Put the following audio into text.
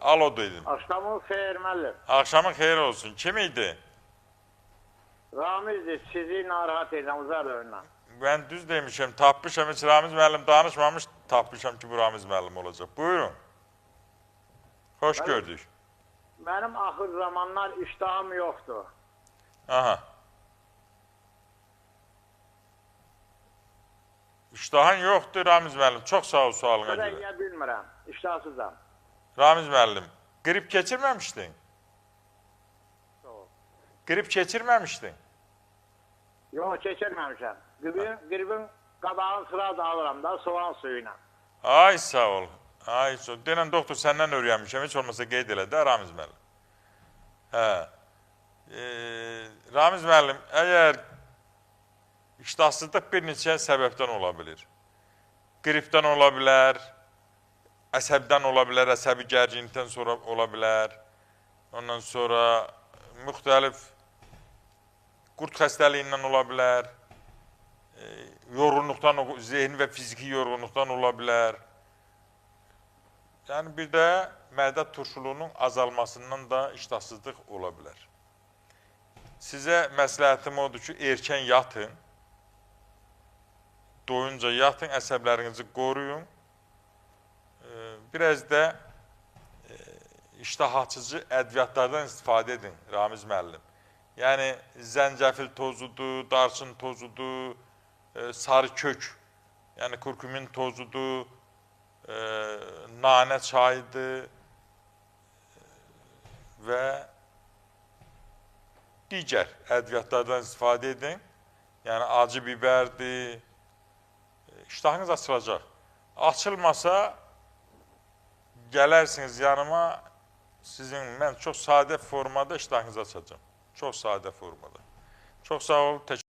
Alo dedim. Axşamın xeyir müəllim. Akşamın xeyir olsun. Kim idi? Ramizdir, sizi narahat edirəm uzaq önündən. Ben düz demişim. Tapmışam. Hiç Ramiz müəllim danışmamış. Tapmışam ki bu Ramiz müəllim olacak. Buyurun. Hoş gördük. Mənim axır zamanlar iştahım yoxdur. Aha. İştahın yoktur Ramiz müəllim. Çok sağ ol sualına Belə göre. yeyə bilmirəm, iştahsızam. Ramiz müəllim, grip geçirmemiştin. Grip geçirmemiştin. Yox, keçirməmişəm. Qribin qabağını sıra da alıram da soğan suyuyla. Ay sağ ol. Ay sağ ol. Denən doktor səndən öyrənmişəm. Heç olmasa qeyd elə də Ramiz müəllim. Hə. Ramiz müəllim, əgər iştahsızlıq bir neçə səbəbdən ola bilir. Qripdən ola bilər, əsəbdən ola bilər, əsəbi gərginlikdən sonra ola bilər. Ondan sonra müxtəlif qurt xəstəliyindən ola bilər, yorğunluqdan, zehni və fiziki yorğunluqdan ola bilər. Yəni bir də mədə turşuluğunun azalmasından da iştahsızlıq ola bilər. Sizə məsləhətim odur ki, erkən yatın, doyunca yatın, əsəblərinizi qoruyun. Biraz da iştah açıcı ədviyyatlardan istifadə edin, Ramiz müəllim. Yəni, zəncəfil tozudur, darçın tozudur, sarı kök, yəni kurkumin tozudur, nanə çayıdır və digər ədviyyatlardan istifadə edin. Yəni, acı bibərdir, iştahınız açılacaq. Açılmasa, gələrsiniz yanıma, mən çox sadə formada iştahınızı açacağım. Çox sadə formada. Çox sağ ol, təşəkkür ederim.